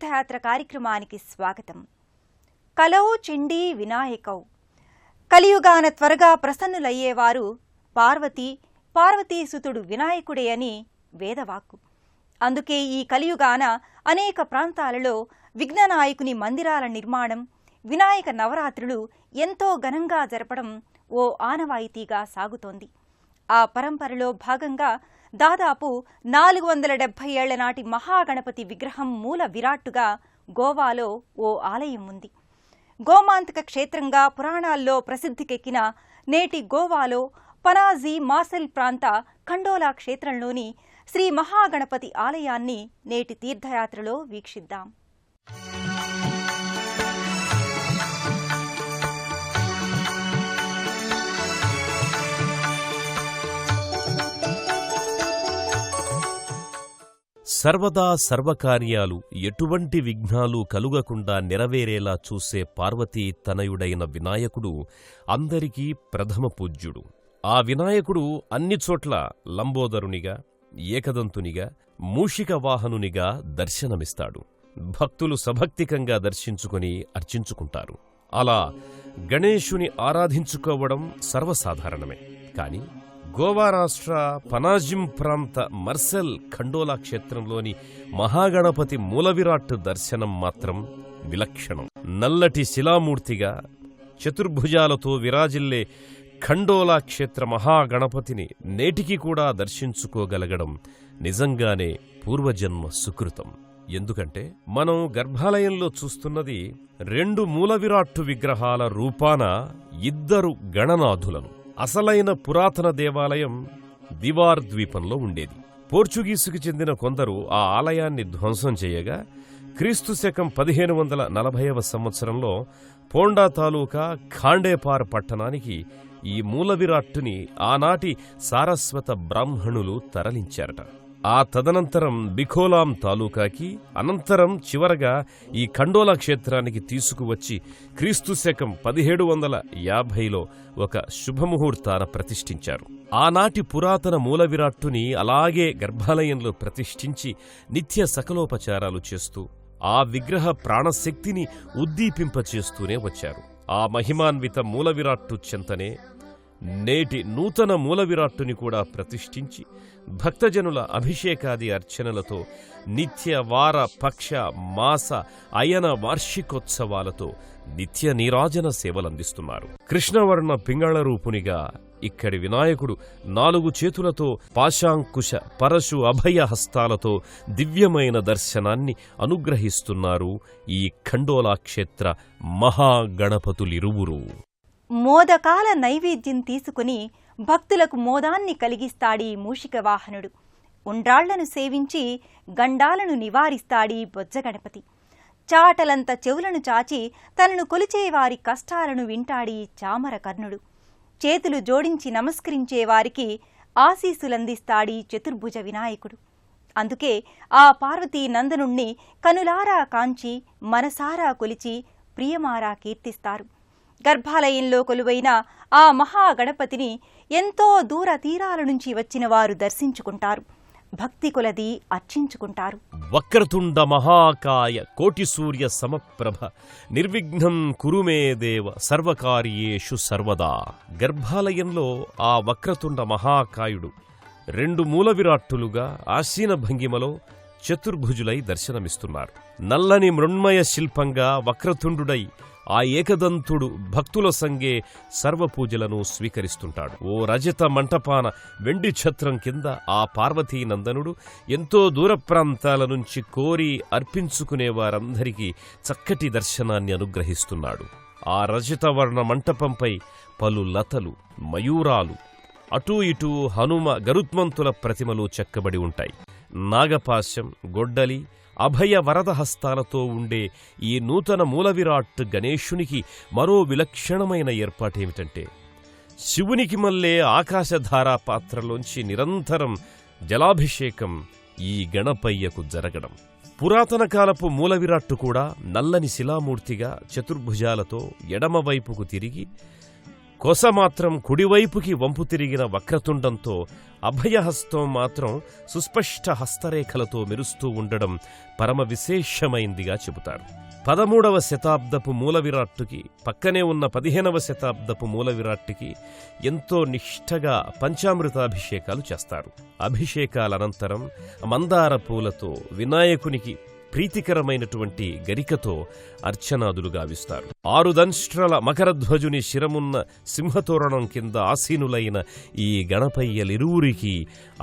తీర్థయాత్ర కార్యక్రమానికి స్వాగతం. కలౌ చిండీ వినాయకౌ. కలియుగాన త్వరగా ప్రసన్నులయ్యేవారు పార్వతీసుతుడు వినాయకుడే అని వేదవాక్కు. అందుకే ఈ కలియుగాన అనేక ప్రాంతాలలో విఘ్ననాయకుని మందిరాల నిర్మాణం, వినాయక నవరాత్రులు ఎంతో ఘనంగా జరపడం ఓ ఆనవాయితీగా సాగుతోంది. ఆ పరంపరలో భాగంగా దాదాపు 470 ఏళ్ల నాటి మహాగణపతి విగ్రహం మూల విరాట్టుగా గోవాలో ఓ ఆలయం ఉంది. గోమాంతక క్షేత్రంగా పురాణాల్లో ప్రసిద్ధికెక్కిన నేటి గోవాలో పనాజీ మార్సెల్ ప్రాంత ఖండోలా క్షేత్రంలోని శ్రీ మహాగణపతి ఆలయాన్ని నేటి తీర్థయాత్రలో వీక్షిద్దాం. సర్వదా సర్వకార్యాలు ఎటువంటి విఘ్నాలు కలుగకుండా నెరవేరేలా చూసే పార్వతీ తనయుడైన వినాయకుడు అందరికీ ప్రథమ పూజ్యుడు. ఆ వినాయకుడు అన్ని చోట్ల లంబోదరునిగా, ఏకదంతునిగా, మూషిక వాహనునిగా దర్శనమిస్తాడు. భక్తులు సభక్తికంగా దర్శించుకుని అర్చించుకుంటారు. అలా గణేశుని ఆరాధించుకోవడం సర్వసాధారణమే. కాని గోవా రాష్ట్ర పనాజిం ప్రాంత మర్సెల్ ఖండోలా క్షేత్రంలోని మహాగణపతి మూలవిరాట్ దర్శనం మాత్రం విలక్షణం. నల్లటి శిలామూర్తిగా చతుర్భుజాలతో విరాజిల్లే ఖండోలా క్షేత్ర మహాగణపతిని నేటికి కూడా దర్శించుకోగలగడం నిజంగానే పూర్వజన్మ సుకృతం. ఎందుకంటే మనం గర్భాలయంలో చూస్తున్నది 2 మూలవిరాట్టు విగ్రహాల రూపాన 2 గణనాథులను. అసలైన పురాతన దేవాలయం దివార్ ద్వీపంలో ఉండేది. పోర్చుగీసుకు చెందిన కొందరు ఆ ఆలయాన్ని ధ్వంసం చేయగా క్రీస్తు శకం 1540వ సంవత్సరంలో పోండా తాలూకా ఖాండేపార్ పట్టణానికి ఈ మూలవిరాట్టుని ఆనాటి సారస్వత బ్రాహ్మణులు తరలించారట. ఆ తదనంతరం బిఖోలాం తాలూకాకి, అనంతరం చివరగా ఈ ఖండోలా క్షేత్రానికి తీసుకువచ్చి క్రీస్తు శకం 1750లో ఒక శుభముహూర్తాన ప్రతిష్ఠించారు. ఆనాటి పురాతన మూలవిరాట్టుని అలాగే గర్భాలయంలో ప్రతిష్ఠించి నిత్య సకలోపచారాలు చేస్తూ ఆ విగ్రహ ప్రాణశక్తిని ఉద్దీపింపచేస్తూనే వచ్చారు. ఆ మహిమాన్విత మూలవిరాట్టు చెంతనే నేటి నూతన మూలవిరాట్టుని కూడా ప్రతిష్ఠించి భక్తజనుల అభిషేకాది అర్చనలతో నిత్య వార పక్ష మాస అయన వార్షికోత్సవాలతో నిత్య నీరాజన సేవలందిస్తున్నారు. కృష్ణవర్ణ పింగళ రూపునిగా ఇక్కడి వినాయకుడు 4 చేతులతో పాశాంకుశ పరశు అభయ హస్తాలతో దివ్యమైన దర్శనాన్ని అనుగ్రహిస్తున్నారు ఈ ఖండోలా క్షేత్ర మహాగణపతులిరువురు. మోదకాల నైవేద్యం తీసుకుని భక్తులకు మోదాన్ని కలిగిస్తాడీ మూషిక వాహనుడు. ఉండ్రాళ్లను సేవించి గండాలను నివారిస్తాడీ బొజ్జగణపతి. చాటలంత చెవులను చాచి తనను కొలిచేవారి కష్టాలను వింటాడీ చామర కర్ణుడు. చేతులు జోడించి నమస్కరించేవారికి ఆశీస్సులందిస్తాడీ చతుర్భుజ వినాయకుడు. అందుకే ఆ పార్వతీ నందనుణ్ణి కనులారా కాంచి మనసారా కొలిచి ప్రియమారా కీర్తిస్తారు. గర్భాలయంలో కొలువైన ఆ మహాగణపతిని ఎంతో దూర తీరాల నుంచి వచ్చిన వారు దర్శించుకుంటారు, భక్తి కొలది అర్చించుకుంటారు. వక్రతుండ మహాకాయ కోటి సూర్య సమప్రభ నిర్విఘ్నం కురుమే దేవ సర్వకార్యేషు సర్వదా. గర్భాలయంలో ఆ వక్రతుండ మహాకాయుడు 2 మూలవిరాట్టులుగా ఆసీన భంగిమలో చతుర్భుజులై దర్శనమిస్తున్నారు. నల్లని మృణ్మయ శిల్పంగా వక్రతుండుడై ఆ ఏకదంతుడు భక్తుల సంగే సర్వపూజలను స్వీకరిస్తుంటాడు. ఓ రజత మంటపాన వెండి ఛత్రం కింద ఆ పార్వతీనందనుడు ఎంతో దూర ప్రాంతాల నుంచి కోరి అర్పించుకునే వారందరికీ చక్కటి దర్శనాన్ని అనుగ్రహిస్తున్నాడు. ఆ రజతవర్ణ మంటపంపై పలు లతలు, మయూరాలు, అటూ ఇటూ హనుమ గరుత్మంతుల ప్రతిమలు చెక్కబడి ఉంటాయి. నాగపాశం, గొడ్డలి, అభయ వరద హస్తాలతో ఉండే ఈ నూతన మూలవిరాట్ గణేశునికి మరో విలక్షణమైన ఏర్పాటేమిటంటే శివునికి మల్లే ఆకాశధారా పాత్రలోంచి నిరంతరం జలాభిషేకం ఈ గణపయ్యకు జరగడం. పురాతన కాలపు మూలవిరాట్టు కూడా నల్లని శిలామూర్తిగా చతుర్భుజాలతో ఎడమవైపుకు తిరిగి కొస మాత్రం కుడివైపుకి వంపు తిరిగిన వక్రతుండంతో, అభయహస్తం మాత్రం సుస్పష్ట హస్తరేఖలతో మెరుస్తూ ఉండడం పరమ విశేషమైందిగా చెబుతారు. 13వ శతాబ్దపు మూలవిరాట్టుకి పక్కనే ఉన్న 15వ శతాబ్దపు మూలవిరాట్టుకి ఎంతో నిష్ఠగా పంచామృతాభిషేకాలు చేస్తారు. అభిషేకాలనంతరం మందార పూలతో వినాయకునికి ప్రీతికరమైనటువంటి గరికతో అర్చనాదులు గావిస్తారు. 6 దంష్ట్రల మకరధ్వజుని శిరమున్న సింహతోరణం కింద ఆసీనులైన ఈ గణపయ్యలిరువురికి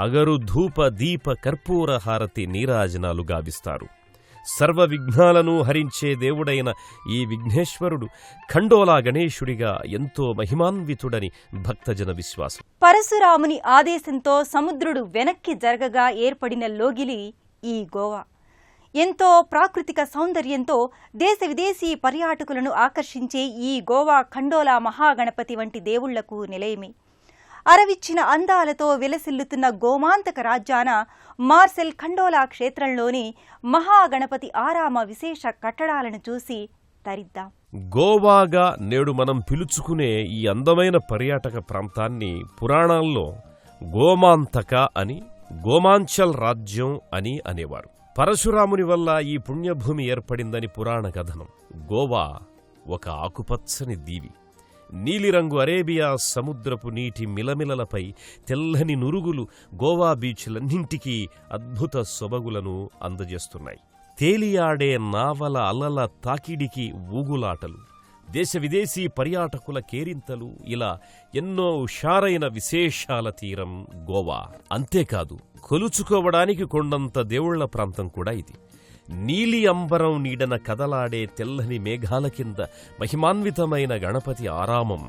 అగరు ధూప దీప కర్పూర హారతి నీరాజనాలు గావిస్తారు. సర్వ విఘ్నాలను హరించే దేవుడైన ఈ విఘ్నేశ్వరుడు ఖండోలా గణేశుడిగా ఎంతో మహిమాన్వితుడని భక్తజన విశ్వాసం. పరశురాముని ఆదేశంతో సముద్రుడు వెనక్కి జరగగా ఏర్పడిన లోగిలి ఈ గోవా. ఎంతో ప్రాకృతిక సౌందర్యంతో దేశ విదేశీ పర్యాటకులను ఆకర్షించే ఈ గోవా ఖండోలా మహాగణపతి వంటి దేవుళ్లకు నిలయమే. అరవిచ్చిన అందాలతో విలసిల్లుతున్న గోమాంతక రాజ్యాన మార్సెల్ ఖండోలా క్షేత్రంలోని మహాగణపతి ఆరామ విశేష కట్టడాలను చూసి తరిద్దాం. గోవాగా నేడు మనం పిలుచుకునే ఈ అందమైన పర్యాటక ప్రాంతాన్ని పురాణాల్లో గోమాంతక అని, గోమాంచల్ రాజ్యం అని అనేవారు. పరశురాముని వల్ల ఈ పుణ్యభూమి ఏర్పడిందని పురాణ కథనం. గోవా ఒక ఆకుపచ్చని దీవి. నీలిరంగు అరేబియా సముద్రపు నీటి మిలమిలలపై తెల్లని నురుగులు గోవా బీచ్లన్నింటికీ అద్భుత సొబగులను అందజేస్తున్నాయి. తేలియాడే నావల అలల తాకిడికి ఊగులాటలు, దేశ విదేశీ పర్యాటకుల కేరింతలు, ఇలా ఎన్నో హుషారైన విశేషాల తీరం గోవా. అంతేకాదు, కొలుచుకోవడానికి కొండంత దేవుళ్ల ప్రాంతం కూడా ఇది. నీలి అంబరం నీడన కదలాడే తెల్లని మేఘాల కింద మహిమాన్వితమైన గణపతి ఆరామం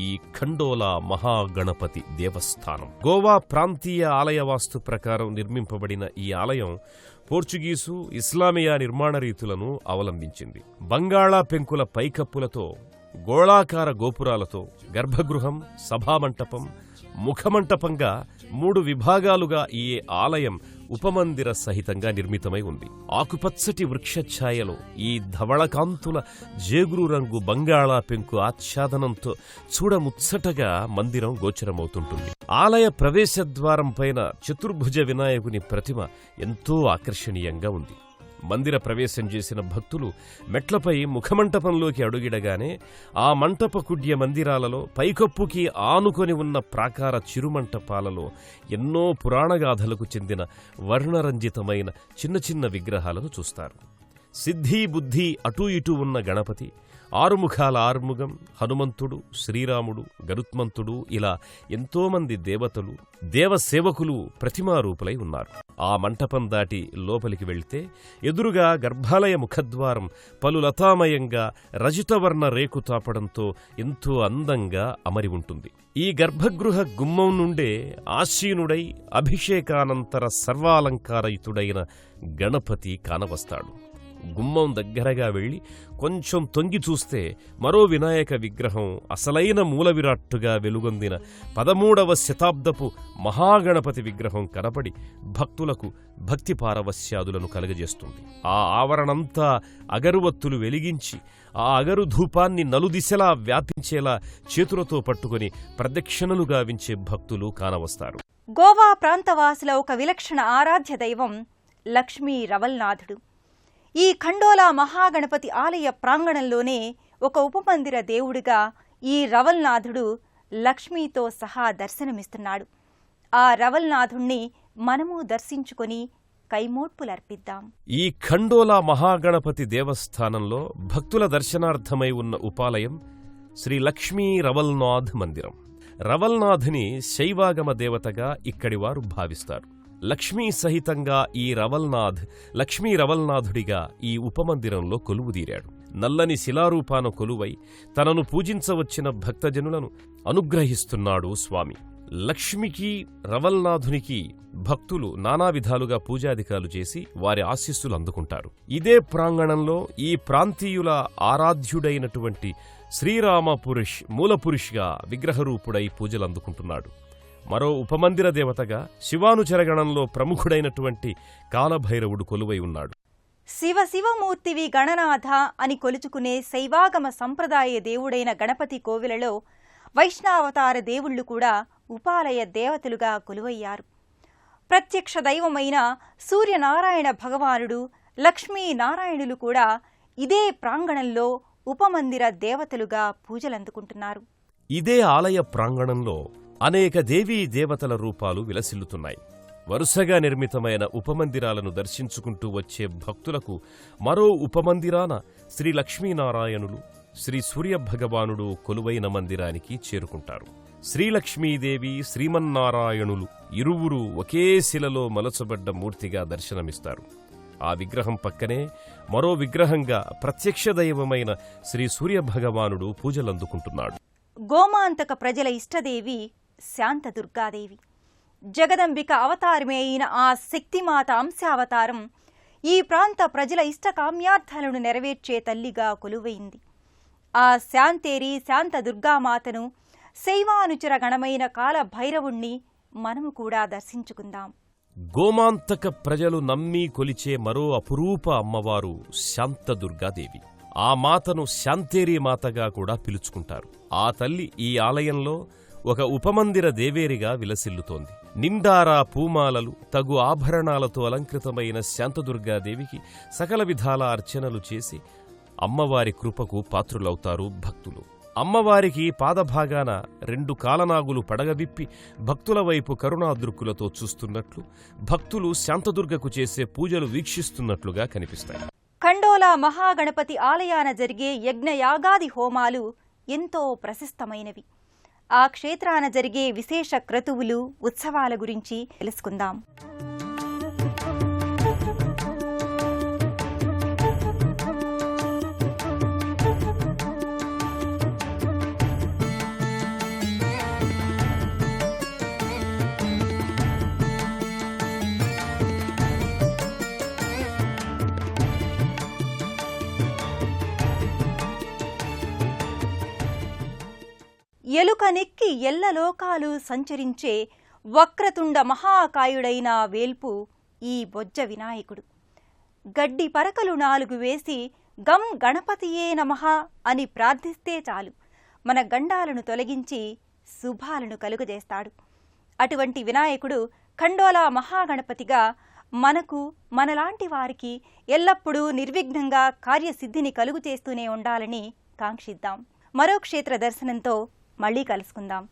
ఈ ఖండోలా మహాగణపతి దేవస్థానం. గోవా ప్రాంతీయ ఆలయ వాస్తు ప్రకారం నిర్మింపబడిన ఈ ఆలయం పోర్చుగీసు, ఇస్లామియా నిర్మాణ రీతులను అవలంబించింది. బంగాళా పెంకుల పైకప్పులతో, గోళాకార గోపురాలతో గర్భగృహం, సభామంటపం, ముఖమంటపంగా 3 విభాగాలుగా ఈ ఆలయం ఉపమందిర సహితంగా నిర్మితమై ఉంది. ఆకుపచ్చటి వృక్షఛాయలో ఈ ధవళకాంతుల జేగురు రంగు బంగాళా పెంకు ఆచ్ఛాదనంతో చూడముచ్చటగా మందిరం గోచరమవుతుంటుంది. ఆలయ ప్రవేశద్వారం పైన చతుర్భుజ వినాయకుని ప్రతిమ ఎంతో ఆకర్షణీయంగా ఉంది. మందిర ప్రవేశం చేసిన భక్తులు మెట్లపై ముఖమంటపంలోకి అడుగిడగానే ఆ మంటప కుడ్య మందిరాలలో పైకప్పుకి ఆనుకొని ఉన్న ప్రాకార చిరుమంటపాలలో ఎన్నో పురాణగాథలకు చెందిన వర్ణరంజితమైన చిన్న చిన్న విగ్రహాలను చూస్తారు. సిద్ధి బుద్ధి అటూ ఇటూ ఉన్న గణపతి, 6 ముఖాల ఆర్ముగం, హనుమంతుడు, శ్రీరాముడు, గరుత్మంతుడు, ఇలా ఎంతోమంది దేవతలు, దేవసేవకులు ప్రతిమారూపులై ఉన్నారు. ఆ మంటపం దాటి లోపలికి వెళ్తే ఎదురుగా గర్భాలయ ముఖద్వారం పలు లతామయంగా రజితవర్ణ రేకు తాపడంతో ఎంతో అందంగా అమరి ఉంటుంది. ఈ గర్భగృహ గుమ్మం నుండే ఆసీనుడై అభిషేకానంతర సర్వాలంకారయుతుడైన గణపతి కానవస్తాడు. గుమ్మం దగ్గరగా వెళ్లి కొంచెం తొంగి చూస్తే మరో వినాయక విగ్రహం అసలైన మూలవిరాట్టుగా వెలుగొందిన 13వ శతాబ్దపు మహాగణపతి విగ్రహం కనపడి భక్తులకు భక్తి పారవస్యాదులను కలగజేస్తుంది. ఆ ఆవరణంతా అగరువత్తులు వెలిగించి ఆ అగరు ధూపాన్ని నలుదిశలా వ్యాపించేలా చేతులతో పట్టుకుని ప్రదక్షిణలు గావించే భక్తులు కానవస్తారు. గోవా ప్రాంతవాసుల ఒక విలక్షణ ఆరాధ్య దైవం లక్ష్మీ రవల్నాథుడు. ఈ ఖండోలా మహాగణపతి ఆలయ ప్రాంగణంలోనే ఒక ఉపమందిర దేవుడిగా ఈ రవల్నాథుడు లక్ష్మీతో సహా దర్శనమిస్తున్నాడు. ఆ రవల్నాథుణ్ణి మనము దర్శించుకొని కైమోడ్పులర్పిద్దాం. ఈ ఖండోలా మహాగణపతి దేవస్థానంలో భక్తుల దర్శనార్థమై ఉన్న ఉపాలయం శ్రీ లక్ష్మీ రవల్నాథ్ మందిరం. రవల్నాథుని శైవాగమ దేవతగా ఇక్కడివారు భావిస్తారు. లక్ష్మీ సహితంగా ఈ రవల్నాథ్ లక్ష్మీ రవల్నాథుడిగా ఈ ఉపమందిరంలో కొలువుదీరాడు. నల్లని శిలారూపాన కొలువై తనను పూజించవచ్చిన భక్తజనులను అనుగ్రహిస్తున్నాడు స్వామి. లక్ష్మికి, రవల్నాథునికి భక్తులు నానా విధాలుగా పూజాధికాలు చేసి వారి ఆశీస్సులు అందుకుంటారు. ఇదే ప్రాంగణంలో ఈ ప్రాంతీయుల ఆరాధ్యుడైనటువంటి శ్రీరామపురుష్ మూలపురుష్గా విగ్రహరూపుడై పూజలందుకుంటున్నాడు. మరో ఉపమందిర దేవతగా శివానుచరగణంలో ప్రముఖుడైనటువంటి కాలభైరవుడు కొలువై ఉన్నాడు. శివశివమూర్తివి గణనాథ అని కొలుచుకునే శైవాగమ సంప్రదాయ దేవుడైన గణపతి కోవిలలో వైష్ణవావతార దేవుళ్ళు కూడా ఉపాలయ దేవతలుగా కొలువయ్యారు. ప్రత్యక్ష దైవమైన సూర్యనారాయణ భగవానుడు, లక్ష్మీనారాయణులు కూడా ఇదే ప్రాంగణంలో ఉపమందిర దేవతలుగా పూజలందుకుంటున్నారు. ఇదే ఆలయ ప్రాంగణంలో అనేక దేవీ దేవతల రూపాలు విలసిల్లుతున్నాయి. వరుసగా నిర్మితమైన ఉపమందిరాలను దర్శించుకుంటూ వచ్చే భక్తులకు మరో ఉపమందిరాన శ్రీ లక్ష్మీనారాయణులు, శ్రీ సూర్యభగవానుడు కొలువైన మందిరానికి చేరుకుంటారు. శ్రీలక్ష్మీదేవి, శ్రీమన్నారాయణులు ఇరువురు ఒకే శిలలో మలచబడ్డ మూర్తిగా దర్శనమిస్తారు. ఆ విగ్రహం పక్కనే మరో విగ్రహంగా ప్రత్యక్ష దైవమైన శ్రీ సూర్యభగవానుడు పూజలందుకుంటున్నాడు. గోమాంతక ప్రజల ఇష్టదేవి శాంతదుర్గాదేవి, జగదంబిక అవతారమే అయిన ఆ శక్తిమాత అంశావతారం ఈ ప్రాంత ప్రజల ఇష్టకామ్యార్థాలను నెరవేర్చే తల్లిగా కొలువైంది. ఆ శాంతేరి శాంతదుర్గామాతను, శైవానుచర గణమైన కాలభైరవుణ్ణి మనము కూడా దర్శించుకుందాం. గోమాంతక ప్రజలు నమ్మి కొలిచే మరో అపురూప అమ్మవారు శాంతదుర్గాదేవి. ఆ మాతను శాంతేరీ మాతగా కూడా పిలుచుకుంటారు. ఆ తల్లి ఈ ఆలయంలో ఒక ఉపమందిర దేవేరిగా విలసిల్లుతోంది. నిండారా పూమాలలు, తగు ఆభరణాలతో అలంకృతమైన శాంతదుర్గాదేవికి సకల విధాల అర్చనలు చేసి అమ్మవారి కృపకు పాత్రులవుతారు భక్తులు. అమ్మవారికి పాదభాగాన 2 కాలనాగులు పడగవిప్పి భక్తుల వైపు కరుణాదృక్కులతో చూస్తున్నట్లు, భక్తులు శాంతదుర్గకు చేసే పూజలు వీక్షిస్తున్నట్లుగా కనిపిస్తాయి. ఖండోలా మహాగణపతి ఆలయాన జరిగే యజ్ఞయాగాది హోమాలు ఎంతో ప్రశస్తమైనవి. ఆ క్షేత్రాన జరిగే విశేష క్రతువులు, ఉత్సవాల గురించి తెలుసుకుందాం. ఎలుకనెక్కి ఎల్లలోకాలు సంచరించే వక్రతుండ మహాకాయుడైన వేల్పు ఈ బొజ్జ వినాయకుడు. గడ్డి పరకలు 4 వేసి గం గణపతియే నమః అని ప్రార్థిస్తే చాలు మన గండాలను తొలగించి శుభాలను కలుగజేస్తాడు. అటువంటి వినాయకుడు ఖండోలా మహాగణపతిగా మనకు, మనలాంటి వారికి ఎల్లప్పుడూ నిర్విఘ్నంగా కార్యసిద్ధిని కలుగు చేస్తూనే ఉండాలని కాంక్షిద్దాం. మరో క్షేత్ర దర్శనంతో మళ్ళీ కలుసుకుందాం.